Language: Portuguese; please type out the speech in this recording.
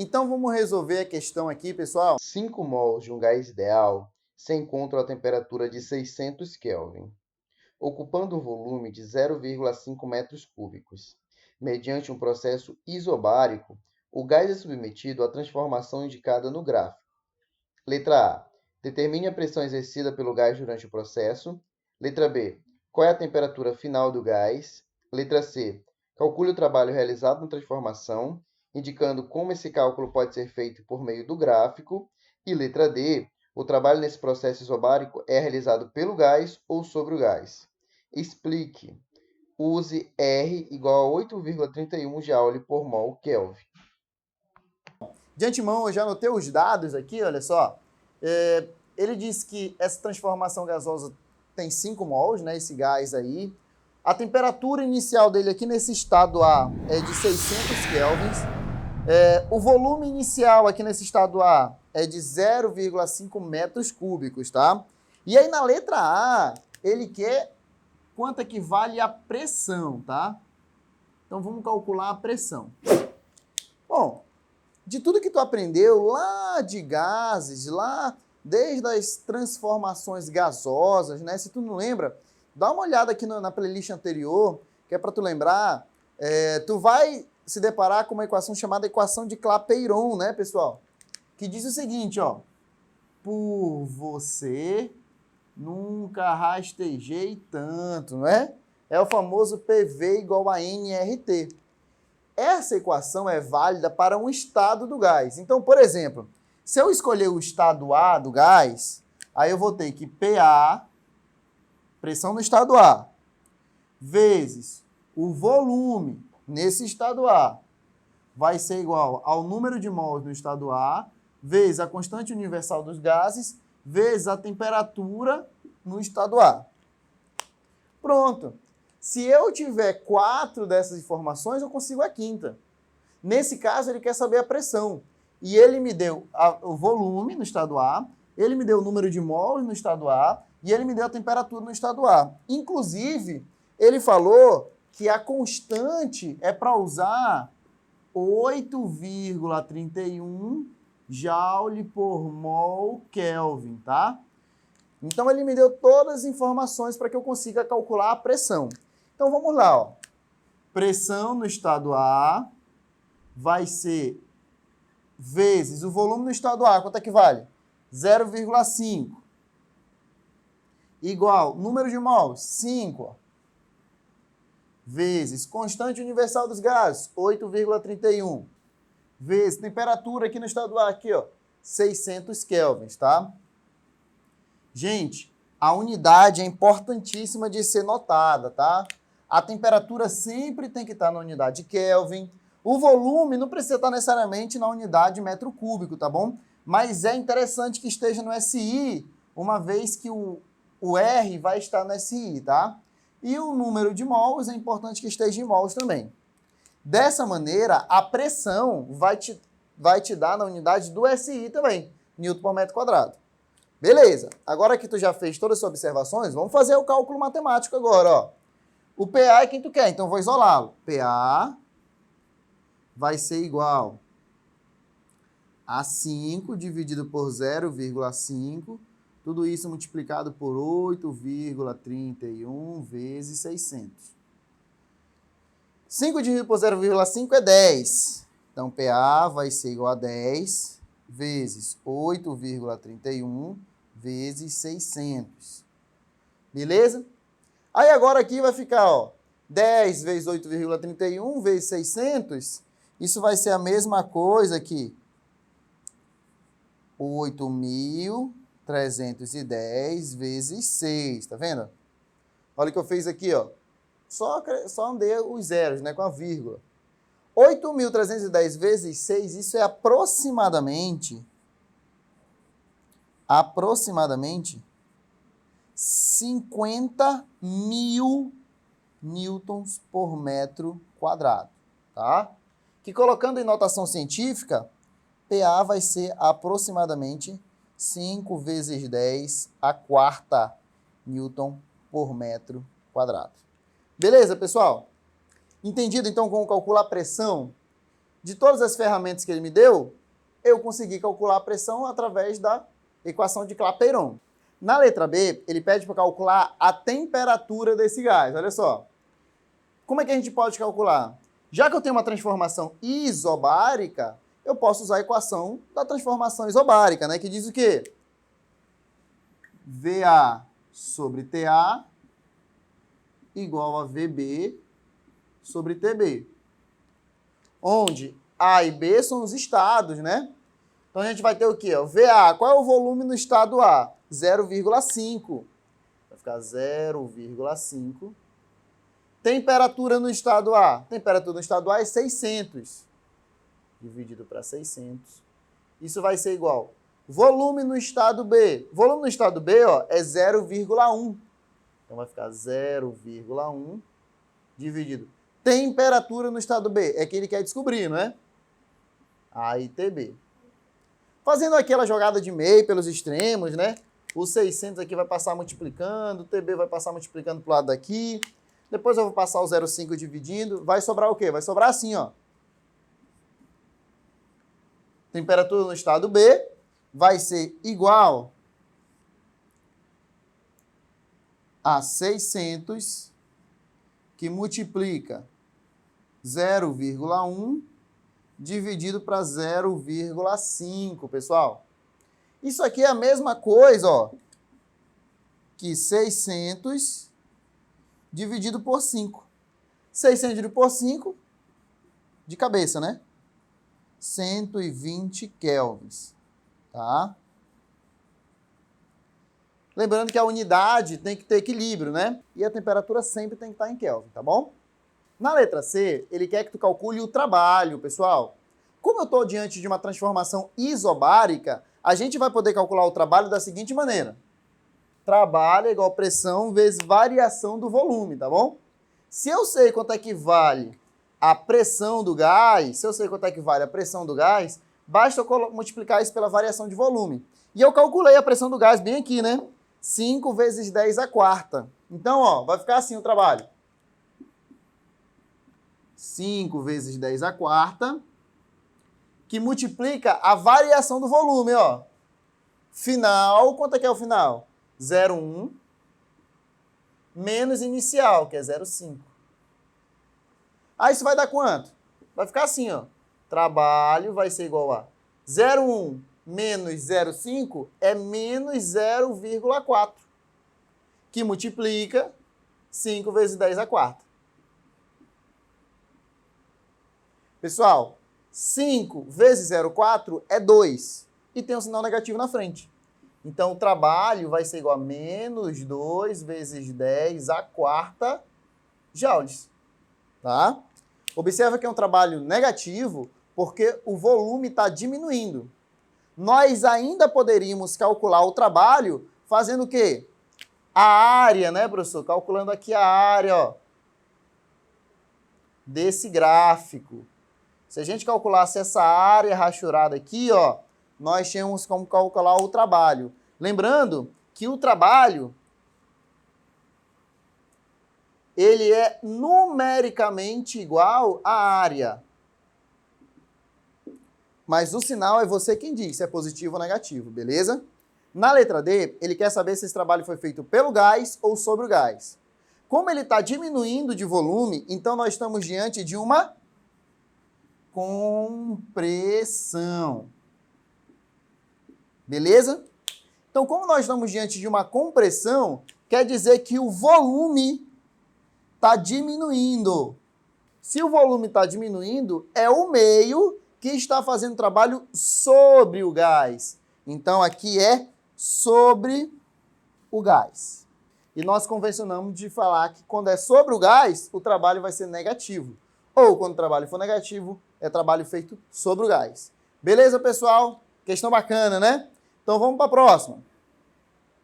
Então vamos resolver a questão aqui, pessoal. 5 mols de um gás ideal se encontram a temperatura de 600 Kelvin, ocupando um volume de 0,5 metros cúbicos. Mediante um processo isobárico, o gás é submetido à transformação indicada no gráfico. Letra A. Determine a pressão exercida pelo gás durante o processo. Letra B. Qual é a temperatura final do gás? Letra C. Calcule o trabalho realizado na transformação, indicando como esse cálculo pode ser feito por meio do gráfico. E letra D. O trabalho nesse processo isobárico é realizado pelo gás ou sobre o gás. Explique. Use R igual a 8,31 Joule por mol Kelvin. De antemão, eu já anotei os dados aqui, olha só. Ele disse que essa transformação gasosa tem 5 mols, né, esse gás aí. A temperatura inicial dele aqui nesse estado A é de 600 kelvins. O volume inicial aqui nesse estado A é de 0,5 metros cúbicos, tá? E aí na letra A, ele quer quanto equivale a pressão, tá? Então vamos calcular a pressão. Bom, de tudo que tu aprendeu lá de gases, lá desde as transformações gasosas, né? Se tu não lembra, dá uma olhada aqui na playlist anterior, que é para tu lembrar. Tu vai se deparar com uma equação chamada equação de Clapeyron, né, pessoal? Que diz o seguinte, ó. Por você nunca rastejei tanto, não é? É o famoso PV igual a nRT. Essa equação é válida para um estado do gás. Então, por exemplo, se eu escolher o estado A do gás, aí eu vou ter que PA, pressão no estado A, vezes o volume nesse estado A, vai ser igual ao número de mols no estado A, vezes a constante universal dos gases, vezes a temperatura no estado A. Pronto. Se eu tiver 4 dessas informações, eu consigo a quinta. Nesse caso, ele quer saber a pressão. E ele me deu o volume no estado A, ele me deu o número de mols no estado A e ele me deu a temperatura no estado A. Inclusive, ele falou que a constante é para usar 8,31 Joule por mol Kelvin, tá? Então, ele me deu todas as informações para que eu consiga calcular a pressão. Então, vamos lá, ó. Pressão no estado A vai ser vezes o volume no estado A. Quanto é que vale? 0,5. Igual, número de mols, 5. Ó. Vezes constante universal dos gases, 8,31. Vezes temperatura aqui no estado A, aqui, ó, 600 kelvins, tá? Gente, a unidade é importantíssima de ser notada, tá? A temperatura sempre tem que estar na unidade Kelvin. O volume não precisa estar necessariamente na unidade metro cúbico, tá bom? Mas é interessante que esteja no SI, uma vez que o R vai estar no SI, tá? E o número de mols é importante que esteja em mols também. Dessa maneira, a pressão vai te dar na unidade do SI também, Newton por metro quadrado. Beleza, agora que tu já fez todas as suas observações, vamos fazer o cálculo matemático agora, ó. O PA é quem tu quer, então eu vou isolá-lo. PA vai ser igual a 5 dividido por 0,5, tudo isso multiplicado por 8,31 vezes 600. 5 dividido por 0,5 é 10. Então, PA vai ser igual a 10 vezes 8,31 vezes 600. Beleza? Aí agora aqui vai ficar, ó, 10 vezes 8,31 vezes 600. Isso vai ser a mesma coisa aqui. 8.310 vezes 6, tá vendo? Olha o que eu fiz aqui, ó. Só andei os zeros, né, com a vírgula. 8.310 vezes 6, isso é aproximadamente 50.000 newtons por metro quadrado, tá? Que colocando em notação científica, PA vai ser aproximadamente 5 vezes 10 a quarta newton por metro quadrado. Beleza, pessoal? Entendido, então, como calcular a pressão? de todas as ferramentas que ele me deu, eu consegui calcular a pressão através da equação de Clapeyron. Na letra B, ele pede para calcular a temperatura desse gás. Olha só. Como é que a gente pode calcular? Já que eu tenho uma transformação isobárica, eu posso usar a equação da transformação isobárica, né? Que diz o quê? VA sobre TA igual a VB sobre TB. Onde A e B são os estados, né? Então a gente vai ter o quê? O VA, qual é o volume no estado A? 0,5. Vai ficar 0,5. Temperatura no estado A. Temperatura no estado A é 600. Dividido para 600. Isso vai ser igual. Volume no estado B. Volume no estado B, ó, é 0,1. Então vai ficar 0,1 dividido. Temperatura no estado B. É que ele quer descobrir, não é? A e TB. Fazendo aquela jogada de meio pelos extremos, né? O 600 aqui vai passar multiplicando, o TB vai passar multiplicando para o lado daqui. Depois eu vou passar o 0,5 dividindo. Vai sobrar o quê? Vai sobrar assim, ó. Temperatura no estado B vai ser igual a 600, que multiplica 0,1 dividido para 0,5, pessoal. Isso aqui é a mesma coisa, ó, que 600 dividido por 5. 600 dividido por 5, de cabeça, né? 120 kelvins, tá? Lembrando que a unidade tem que ter equilíbrio, né? E a temperatura sempre tem que estar em Kelvin, tá bom? Na letra C, ele quer que tu calcule o trabalho, pessoal. Como eu estou diante de uma transformação isobárica, a gente vai poder calcular o trabalho da seguinte maneira. Trabalho é igual a pressão vezes variação do volume, tá bom? Se eu sei quanto é que vale a pressão do gás, basta eu multiplicar isso pela variação de volume. E eu calculei a pressão do gás bem aqui, né? 5 vezes 10 à quarta. Então, ó, vai ficar assim o trabalho. 5 vezes 10 à quarta, que multiplica a variação do volume, ó. Final, quanto é que é o final? 0,1 menos inicial, que é 0,5. Aí isso vai dar quanto? Vai ficar assim, ó. Trabalho vai ser igual a 0,1 menos 0,5 é menos 0,4, que multiplica 5 vezes 10 à quarta. Pessoal, 5 vezes 0,4 é 2, e tem um sinal negativo na frente. Então, o trabalho vai ser igual a menos 2 vezes 10 à quarta joules. Tá? Observa que é um trabalho negativo, porque o volume está diminuindo. Nós ainda poderíamos calcular o trabalho fazendo o quê? A área, né, professor? Calculando aqui a área, ó, desse gráfico. Se a gente calculasse essa área rachurada aqui, ó, nós tínhamos como calcular o trabalho. Lembrando que o trabalho, ele é numericamente igual à área. Mas o sinal é você quem diz, se é positivo ou negativo, beleza? Na letra D, ele quer saber se esse trabalho foi feito pelo gás ou sobre o gás. Como ele está diminuindo de volume, então nós estamos diante de uma compressão. Beleza? Então, como nós estamos diante de uma compressão, quer dizer que o volume está diminuindo. Se o volume está diminuindo, é o meio que está fazendo trabalho sobre o gás. Então, aqui é sobre o gás. E nós convencionamos de falar que quando é sobre o gás, o trabalho vai ser negativo. Ou quando o trabalho for negativo, é trabalho feito sobre o gás. Beleza, pessoal? Questão bacana, né? Então, vamos para a próxima.